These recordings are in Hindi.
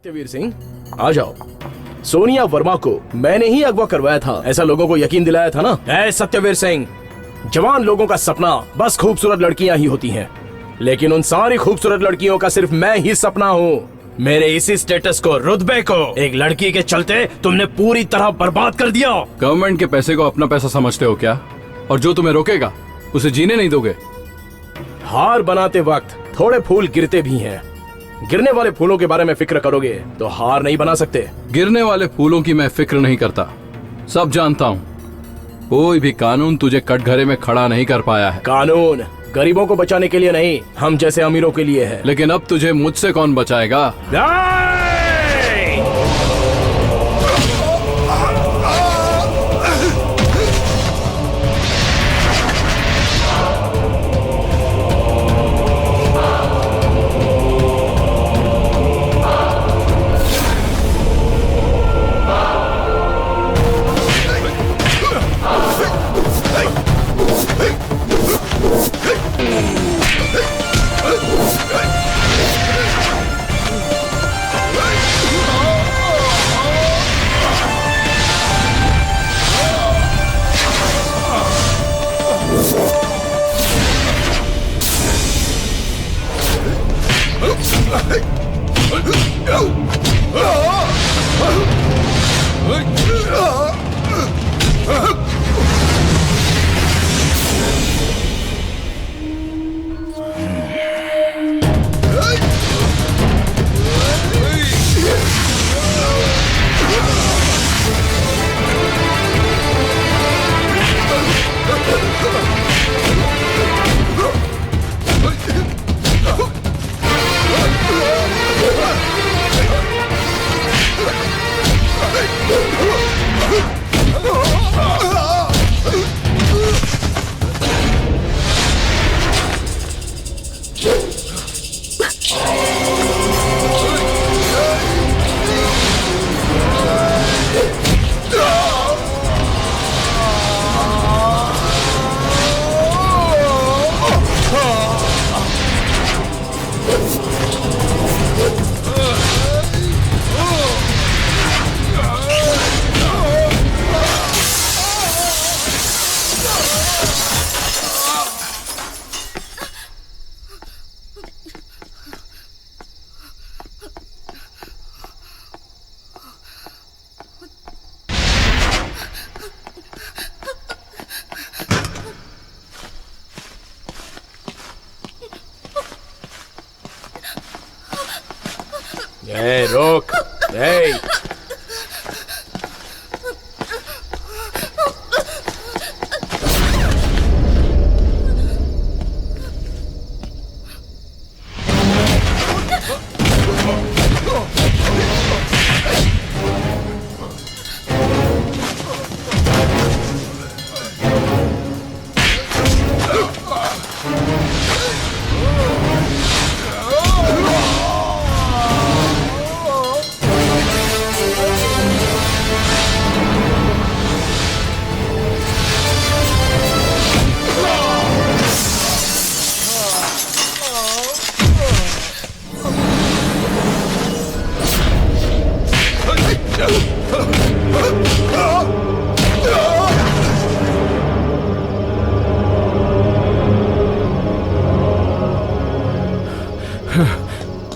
सत्यवीर सिंह, आ जाओ। सोनिया वर्मा को मैंने ही अगवा करवाया था, ऐसा लोगों को यकीन दिलाया था ना। ऐ सत्यवीर सिंह, जवान लोगों का सपना बस खूबसूरत लड़कियां ही होती हैं, लेकिन उन सारी खूबसूरत लड़कियों का सिर्फ मैं ही सपना हूँ। मेरे इसी स्टेटस को, रुतबे को एक लड़की के चलते तुमने पूरी तरह बर्बाद कर दिया। गवर्नमेंट के पैसे को अपना पैसा समझते हो क्या? और जो तुम्हें रोकेगा उसे जीने नहीं दोगे। हार बनाते वक्त थोड़े फूल गिरते भी हैं। गिरने वाले फूलों के बारे में फिक्र करोगे तो हार नहीं बना सकते। गिरने वाले फूलों की मैं फिक्र नहीं करता, सब जानता हूँ। कोई भी कानून तुझे कटघरे में खड़ा नहीं कर पाया है। कानून गरीबों को बचाने के लिए नहीं, हम जैसे अमीरों के लिए है। लेकिन अब तुझे मुझसे कौन बचाएगा? रोक।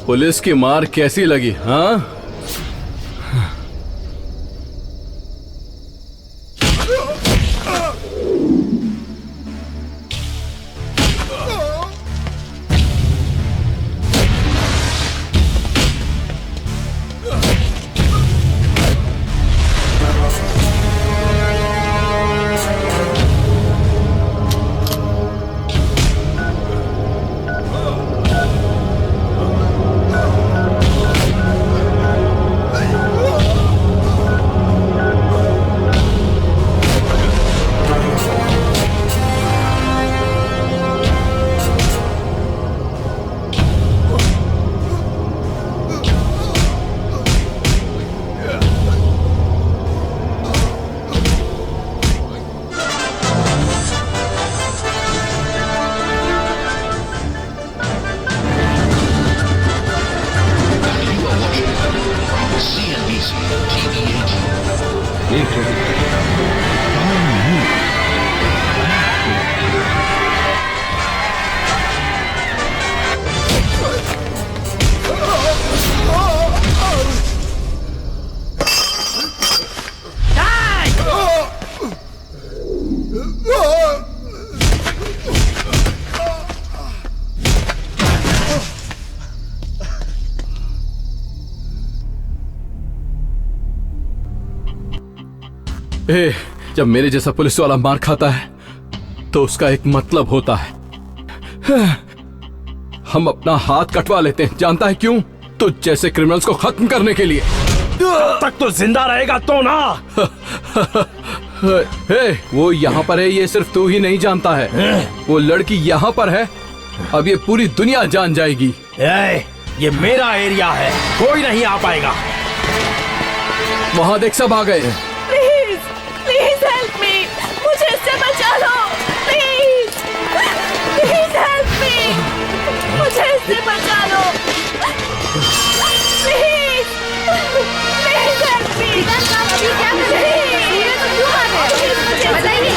पुलिस की मार कैसी लगी? हाँ, जब मेरे जैसा पुलिस वाला मार खाता है तो उसका एक मतलब होता है। हम अपना हाथ कटवा लेते हैं, जानता है क्यों? तो जैसे क्रिमिनल्स को खत्म करने के लिए। तक तो जिंदा रहेगा तो ना। वो यहाँ पर है, ये सिर्फ तू ही नहीं जानता है। वो लड़की यहाँ पर है, अब ये पूरी दुनिया जान जाएगी। ये मेरा एरिया है, कोई नहीं आ पाएगा। वहाँ देख, सब आ गए। प्लीज हेल्प मी, मुझे इससे बचा लो। प्लीज प्लीज हेल्प मी, मुझे इससे बचा लो। Please please help me. अभी क्या कर रहे हैं? ये तो क्यों आ रहे हैं? बताइए।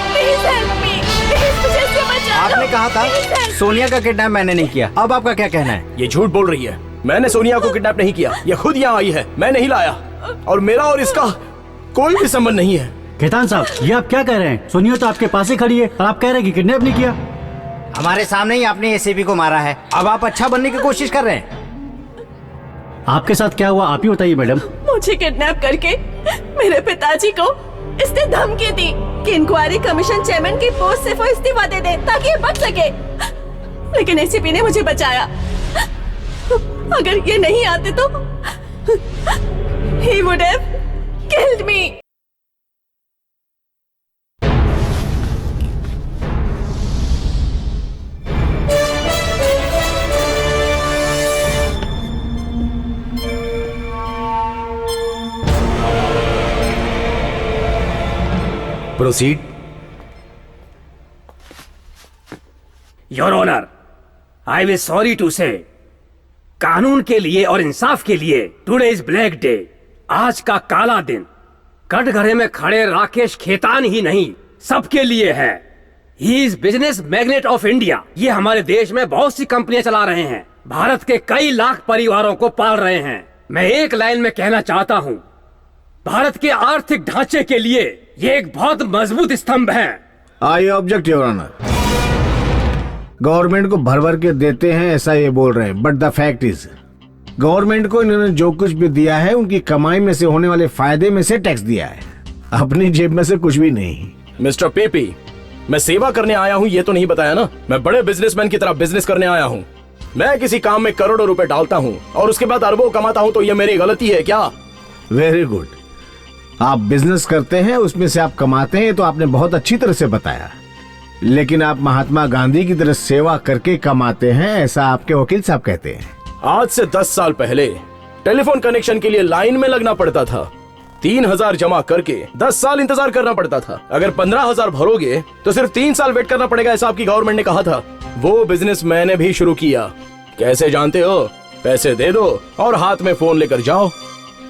प्लीज हेल्प मी, प्लीज मुझे इससे बचा लो। आपने कहा था सोनिया का किडनैप मैंने नहीं किया, अब आपका क्या कहना है? ये झूठ बोल रही है। मैंने सोनिया को किडनैप नहीं किया, ये खुद यहाँ आई है, मैं नहीं लाया। और मेरा और इसका कोई भी संबंध नहीं है। खेतान साहब, ये आप क्या कह रहे हैं? सोनिया तो आपके पास ही खड़ी है और आप कह रहे हैं कि किडनैप नहीं किया। हमारे सामने ही आपने एसीपी को मारा है, अब आप अच्छा बनने की कोशिश कर रहे हैं। आपके साथ क्या हुआ आप ही बताइए मैडम। मुझे किडनैप करके मेरे पिताजी को इसने धमकी दी कि इंक्वायरी कमीशन चेयरमैन की पोस्ट से वो इस्तीफा दे दे ताकि ये बच सके, लेकिन एसीपी ने मुझे बचाया। अगर ये नहीं आते तो he would have killed me. Proceed. Your honour, I will sorry to say, कानून के लिए और इंसाफ के लिए टुडे इज ब्लैक डे। आज का काला दिन कटघरे में खड़े राकेश खेतान ही नहीं, सबके लिए है। He is business magnet of India. ये हमारे देश में बहुत सी कंपनियां चला रहे हैं, भारत के कई लाख परिवारों को पाल रहे हैं। मैं एक लाइन में कहना चाहता हूँ, भारत के आर्थिक ढांचे के लिए ये एक बहुत मजबूत स्तंभ है। I object your honour. Government को भर भर के देते हैं ऐसा ये बोल रहे हैं, but the fact is government को इन्होंने जो कुछ भी दिया है उनकी कमाई में से होने वाले फायदे में से टैक्स दिया है, अपनी जेब में से कुछ भी नहीं। मिस्टर पीपी, मैं सेवा करने आया हूँ ये तो नहीं बताया ना। मैं बड़े बिजनेसमैन की तरह बिजनेस करने आया हूँ। मैं किसी काम में करोड़ों रुपए डालता हूँ और उसके बाद अरबों कमाता हूँ, तो ये मेरी गलती है क्या? Very good. आप बिजनेस करते हैं, उसमें से आप कमाते हैं, तो आपने बहुत अच्छी तरह से बताया। लेकिन आप महात्मा गांधी की तरह सेवा करके कमाते हैं, ऐसा आपके वकील साहब कहते हैं। आज से 10 साल पहले टेलीफोन कनेक्शन के लिए लाइन में लगना पड़ता था। 3,000 जमा करके 10 साल इंतजार करना पड़ता था। अगर 15,000 भरोगे तो सिर्फ 3 साल वेट करना पड़ेगा, ऐसा आपकी गवर्नमेंट ने कहा था। वो बिजनेस मैंने भी शुरू किया। कैसे जानते हो? पैसे दे दो और हाथ में फोन लेकर जाओ।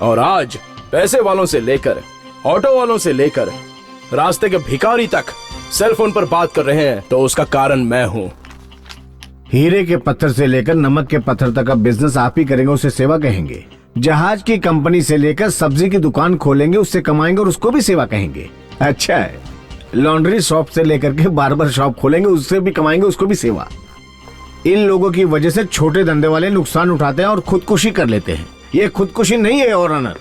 और आज पैसे वालों से लेकर ऑटो वालों से लेकर रास्ते के भिखारी तक सेल फोन पर बात कर रहे हैं, तो उसका कारण मैं हूँ। हीरे के पत्थर से लेकर नमक के पत्थर तक का बिजनेस आप ही करेंगे, उसे सेवा कहेंगे। जहाज की कंपनी से लेकर सब्जी की दुकान खोलेंगे, उससे कमाएंगे और उसको भी सेवा कहेंगे। अच्छा है, लॉन्ड्री शॉप से लेकर के बार्बर शॉप खोलेंगे, उससे भी कमाएंगे, उसको भी सेवा। इन लोगों की वजह से छोटे धंधे वाले नुकसान उठाते हैं और खुदकुशी कर लेते हैं। ये खुदकुशी नहीं है योर ऑनर,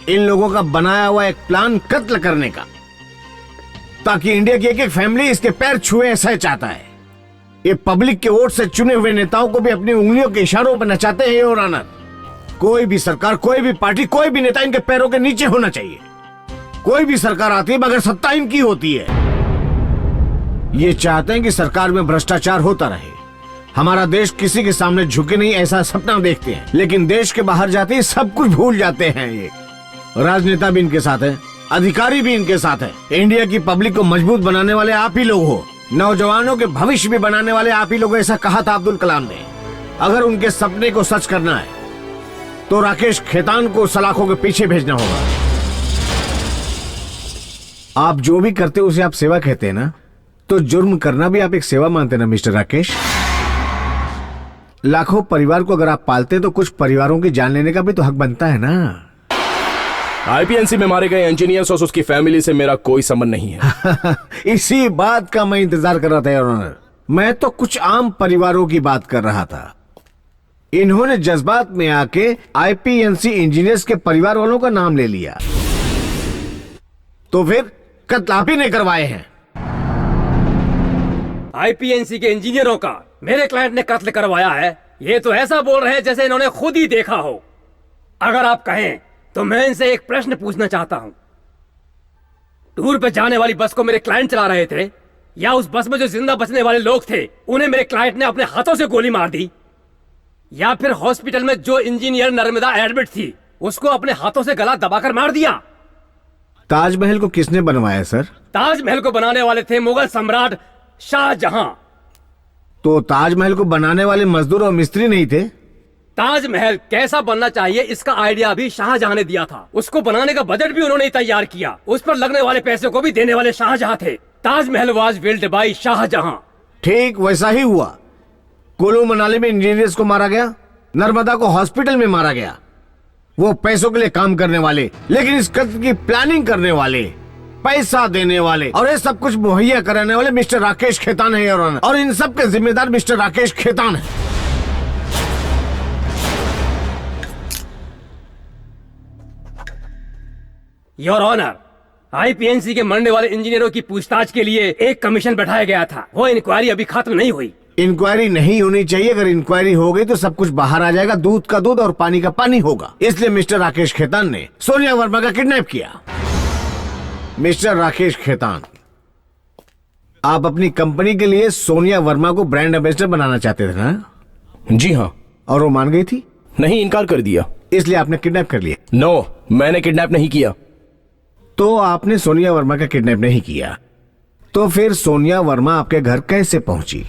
इन लोगों का बनाया हुआ एक प्लान कत्ल करने का, ताकि इंडिया की एक एक फैमिली इसके पैर छुए, ऐसा चाहता है। ये पब्लिक के वोट से चुने हुए नेताओं को भी अपनी उंगलियों के इशारों पर नचाते हैं योर ऑनर। कोई भी सरकार, कोई भी पार्टी, कोई भी नेता इनके पैरों के नीचे होना चाहिए। कोई भी सरकार आती है मगर सत्ता इनकी होती है। ये चाहते हैं कि सरकार में भ्रष्टाचार होता रहे, हमारा देश किसी के सामने झुके नहीं, ऐसा सपना देखते हैं। लेकिन देश के बाहर जाते ही सब कुछ भूल जाते हैं। ये राजनेता भी इनके साथ है, अधिकारी भी इनके साथ है। इंडिया की पब्लिक को मजबूत बनाने वाले आप ही लोग हो, नौजवानों के भविष्य भी बनाने वाले आप ही लोग। ऐसा कहा था अब्दुल कलाम ने। अगर उनके सपने को सच करना है तो राकेश खेतान को सलाखों के पीछे भेजना होगा। आप जो भी करते हो उसे आप सेवा कहते हैं ना, तो जुर्म करना भी आप एक सेवा मानते हैं ना मिस्टर राकेश। लाखों परिवार को अगर आप पालते तो कुछ परिवारों की जान लेने का भी तो हक बनता है ना। आईपीएनसी में मारे गए इंजीनियर्स और उसकी फैमिली से मेरा कोई संबंध नहीं है। इसी बात का मैं इंतजार कर रहा था योर ऑनर। मैं तो कुछ आम परिवारों की बात कर रहा था। इन्होंने जज्बात में आके आईपीएनसी इंजीनियर्स के परिवार वालों का नाम ले लिया, तो फिर कत्ल आप ही ने करवाए हैं। आईपीएनसी के इंजीनियरों का मेरे क्लाइंट ने कत्ल करवाया है, ये तो ऐसा बोल रहे हैं जैसे इन्होंने खुद ही देखा हो। अगर आप कहें तो मैं इनसे एक प्रश्न पूछना चाहता हूं। टूर पे जाने वाली बस को मेरे क्लाइंट चला रहे थे, या उस बस में जो जिंदा बचने वाले लोग थे उन्हें मेरे क्लाइंट ने अपने हाथों से गोली मार दी, या फिर हॉस्पिटल में जो इंजीनियर नर्मदा एडमिट थी उसको अपने हाथों से गला दबाकर मार दिया? ताजमहल को किसने बनवाया सर? ताजमहल को बनाने वाले थे मुगल सम्राट शाहजहां। तो ताजमहल को बनाने वाले मजदूर और मिस्त्री नहीं थे? ताजमहल कैसा बनना चाहिए इसका आइडिया भी शाहजहां ने दिया था। उसको बनाने का बजट भी उन्होंने तैयार किया। उस पर लगने वाले पैसे को भी देने वाले शाहजहां थे। Taj Mahal was built by Shahjahan. ठीक वैसा ही हुआ। कुल्लू मनाली में इंजीनियर्स को मारा गया, नर्मदा को हॉस्पिटल में मारा गया। वो पैसों के लिए काम करने वाले, लेकिन इस कत्ल की प्लानिंग करने वाले, पैसा देने वाले और ये सब कुछ मुहैया कराने वाले मिस्टर राकेश खेतान है और इन सब के जिम्मेदार मिस्टर राकेश खेतान है। योर ऑनर, आईपीएनसी के मरने वाले इंजीनियरों की पूछताछ के लिए एक कमीशन बैठाया गया था। वो इंक्वायरी अभी खत्म नहीं हुई। इंक्वायरी नहीं होनी चाहिए। अगर इंक्वायरी हो गई तो सब कुछ बाहर आ जाएगा। दूध का दूध और पानी का पानी होगा। इसलिए मिस्टर राकेश खेतान ने सोनिया वर्मा का किडनैप किया। मिस्टर राकेश खेतान, आप अपनी कंपनी के लिए सोनिया वर्मा को ब्रांड एम्बेसडर बनाना चाहते थे ना? जी हाँ। और वो मान गई थी? नहीं, इनकार कर दिया। इसलिए आपने किडनैप कर लिया? नो, मैंने किडनैप नहीं किया। तो आपने सोनिया वर्मा का किडनैप नहीं किया, तो फिर सोनिया वर्मा आपके घर कैसे पहुंची?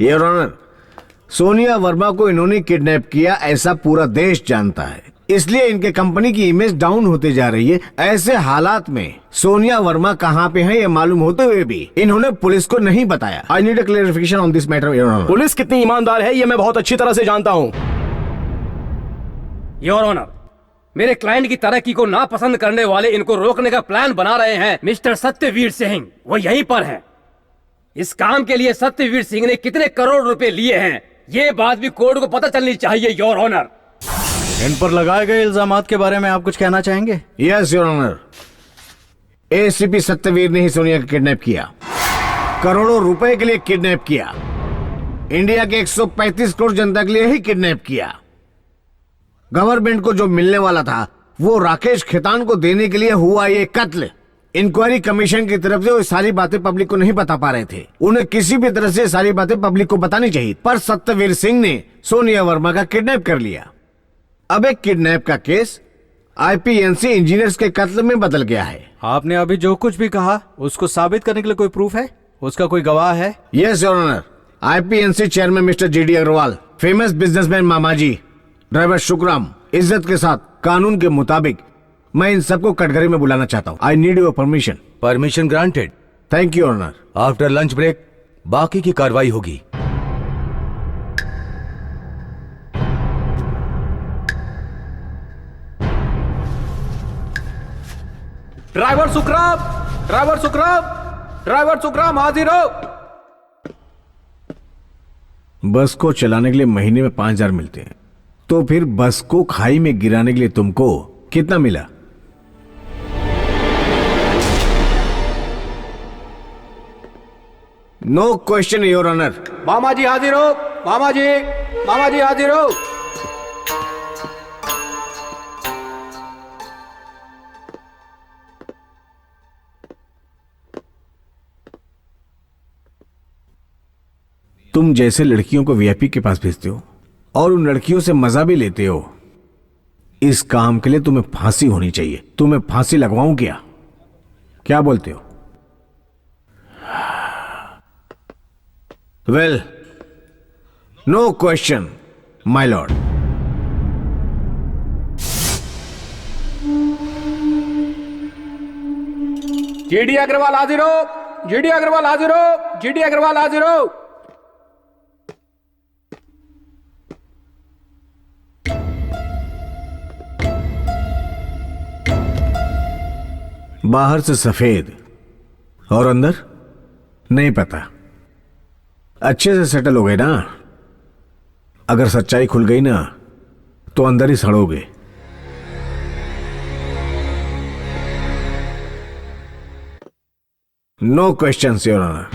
योर ऑनर, सोनिया वर्मा को इन्होंने किडनैप किया ऐसा पूरा देश जानता है। इसलिए इनके कंपनी की इमेज डाउन होते जा रही है। ऐसे हालात में सोनिया वर्मा कहां पे है ये मालूम होते हुए भी इन्होंने पुलिस को नहीं बताया। I need a clarification on this matter your honour. Police कितनी ईमानदार है ये मैं बहुत अच्छी तरह से जानता हूँ। योर ऑनर, मेरे क्लाइंट की तरक्की को नापसंद करने वाले इनको रोकने का प्लान बना रहे हैं मिस्टर सत्यवीर सिंह। वो यहीं पर हैं। इस काम के लिए सत्यवीर सिंह ने कितने करोड़ रुपए लिए हैं ये बात भी कोर्ट को पता चलनी चाहिए योर ऑनर। इन पर लगाए गए इल्जामात के बारे में आप कुछ कहना चाहेंगे? Yes your honour, ACP Satyaveer ने ही सोनिया का किडनैप किया। करोड़ों रुपए के लिए किडनैप किया। इंडिया के 135 करोड़ जनता के लिए ही किडनैप किया। गवर्नमेंट को जो मिलने वाला था वो राकेश खेतान को देने के लिए हुआ ये कत्ल। इंक्वायरी कमीशन की तरफ से वो सारी बातें पब्लिक को नहीं बता पा रहे थे। उन्हें किसी भी तरह से सारी बातें पब्लिक को बतानी चाहिए, पर सत्यवीर सिंह ने सोनिया वर्मा का किडनैप कर लिया। अब एक किडनैप का केस आईपीएनसी इंजीनियर्स के कत्ल में बदल गया है। आपने अभी जो कुछ भी कहा उसको साबित करने के लिए कोई प्रूफ है? उसका कोई गवाह है? Yes your honour, IPNC chairman mister G D Agarwal, famous businessman मामाजी, ड्राइवर शुक्राम, इज्जत के साथ कानून के मुताबिक मैं इन सबको कटघरे में बुलाना चाहता हूँ। I need your permission. Permission granted. Thank you honour. After lunch break बाकी की कार्रवाई होगी। Driver Sukhram, driver Sukhram, driver Sukhram हाजिर हो। बस को चलाने के लिए महीने में 5,000 मिलते हैं, तो फिर बस को खाई में गिराने के लिए तुमको कितना मिला? No question your honour. मामा जी हाजिर हो, मामा जी, मामा जी हाजिर हो। तुम जैसे लड़कियों को वीआईपी के पास भेजते हो और उन लड़कियों से मजा भी लेते हो, इस काम के लिए तुम्हें फांसी होनी चाहिए। तुम्हें फांसी लगवाऊं क्या बोलते हो? Well, no question my lord. GD Agarwal हाजिर हो, जीडी अग्रवाल हाजिर हो, जीडी अग्रवाल हाजिर हो। बाहर से सफेद और अंदर नहीं पता। अच्छे से सेटल हो गए ना। अगर सच्चाई खुल गई ना तो अंदर ही सड़ोगे। No questions your honour.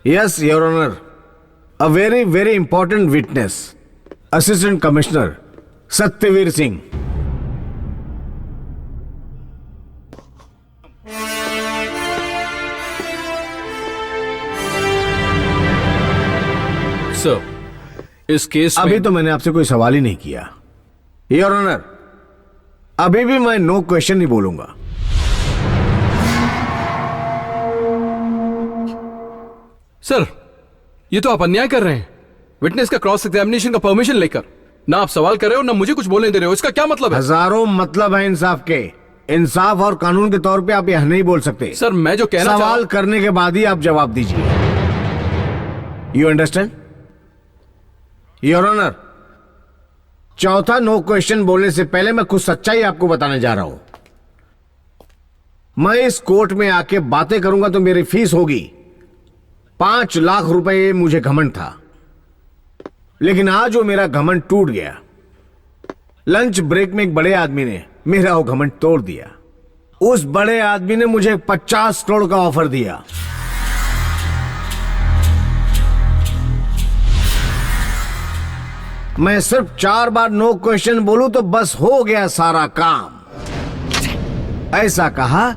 Yes your honour, a very very important witness, assistant commissioner Satyaveer Singh. Sir, इस केस अभी में तो मैंने आपसे कोई सवाल ही नहीं किया योर ऑनर। अभी भी मैं नो क्वेश्चन नहीं बोलूंगा। सर, ये तो आप अन्याय कर रहे हैं। विटनेस का क्रॉस एग्जामिनेशन का परमिशन लेकर ना आप सवाल कर रहे हो ना मुझे कुछ बोलने दे रहे हो। इसका क्या मतलब है? हजारों मतलब है इंसाफ के। इंसाफ और कानून के तौर पे आप यह नहीं बोल सकते। सर, मैं जो कहना सवाल करने के बाद ही आप जवाब दीजिए। You understand your honour. चौथा नो क्वेश्चन बोलने से पहले मैं कुछ सच्चाई आपको बताने जा रहा हूं। मैं इस कोर्ट में आके बातें करूंगा तो मेरी फीस होगी 5 लाख रुपए। मुझे घमंड था, लेकिन आज वो मेरा घमंड टूट गया। लंच ब्रेक में एक बड़े आदमी ने मेरा वो घमंड तोड़ दिया। उस बड़े आदमी ने मुझे 50 करोड़ का ऑफर दिया। मैं सिर्फ 4 बार नो क्वेश्चन बोलूं तो बस हो गया सारा काम, ऐसा कहा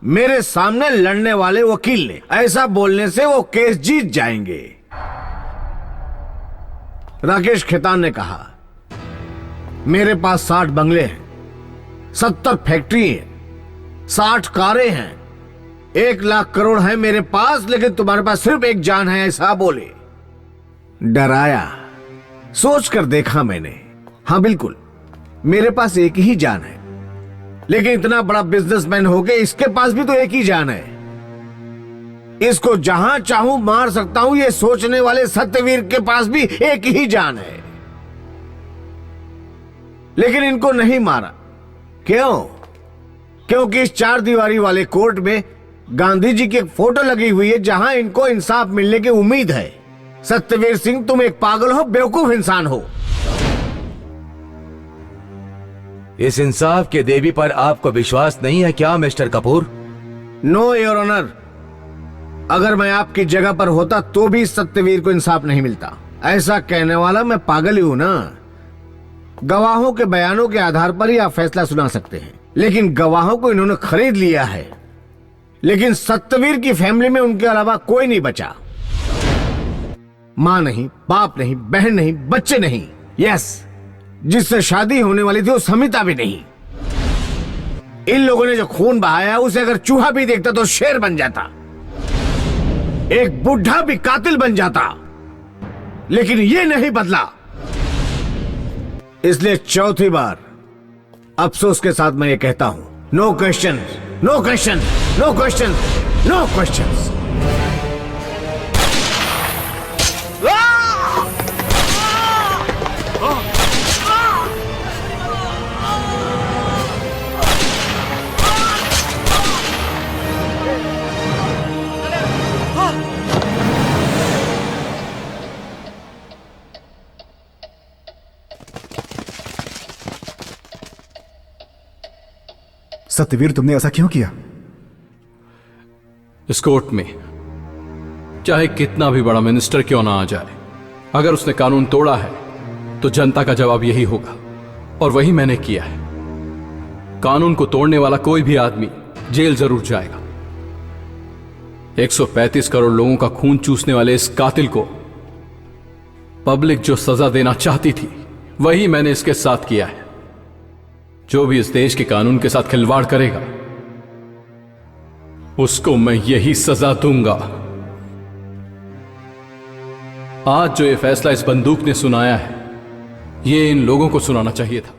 मेरे सामने लड़ने वाले वकील ने। ऐसा बोलने से वो केस जीत जाएंगे। राकेश खेतान ने कहा मेरे पास 60 बंगले हैं, 70 फैक्ट्री है, 60 कारें हैं, 1 लाख करोड़ है मेरे पास, लेकिन तुम्हारे पास सिर्फ एक जान है, ऐसा बोले। डराया। सोच कर देखा मैंने, हाँ बिल्कुल मेरे पास एक ही जान है, लेकिन इतना बड़ा बिजनेसमैन हो के इसके पास भी तो एक ही जान है। इसको जहां चाहूं मार सकता हूं, ये सोचने वाले सत्यवीर के पास भी एक ही जान है, लेकिन इनको नहीं मारा। क्यों? क्योंकि इस 4 दीवारी वाले कोर्ट में गांधी जी की एक फोटो लगी हुई है जहां इनको इंसाफ मिलने की उम्मीद है। सत्यवीर सिंह, तुम एक पागल हो, बेवकूफ इंसान हो। इस इंसाफ के देवी पर आपको विश्वास नहीं है क्या mister Kapoor? No your honour. अगर मैं आपकी जगह पर होता तो भी सत्यवीर को इंसाफ नहीं मिलता। ऐसा कहने वाला मैं पागल ही हूं ना। गवाहों के बयानों के आधार पर ही आप फैसला सुना सकते हैं, लेकिन गवाहों को इन्होंने खरीद लिया है। लेकिन सत्यवीर की फैमिली में उनके अलावा कोई नहीं बचा। मां नहीं, बाप नहीं, बहन नहीं, बच्चे नहीं। यस, जिससे शादी होने वाली थी वो समिता भी नहीं। इन लोगों ने जो खून बहाया उसे अगर चूहा भी देखता तो शेर बन जाता, एक बुढ़ा भी कातिल बन जाता, लेकिन ये नहीं बदला। इसलिए चौथी बार अफसोस के साथ मैं ये कहता हूं, no question, no question, no question, no question. Satyaveer, तुमने ऐसा क्यों किया? इस कोर्ट में चाहे कितना भी बड़ा मिनिस्टर क्यों ना आ जाए, अगर उसने कानून तोड़ा है तो जनता का जवाब यही होगा, और वही मैंने किया है। कानून को तोड़ने वाला कोई भी आदमी जेल जरूर जाएगा। 135 करोड़ लोगों का खून चूसने वाले इस कातिल को पब्लिक जो सजा देना चाहती थी वही मैंने इसके साथ किया है। जो भी इस देश के कानून के साथ खिलवाड़ करेगा उसको मैं यही सजा दूंगा। आज जो ये फैसला इस बंदूक ने सुनाया है, ये इन लोगों को सुनाना चाहिए था।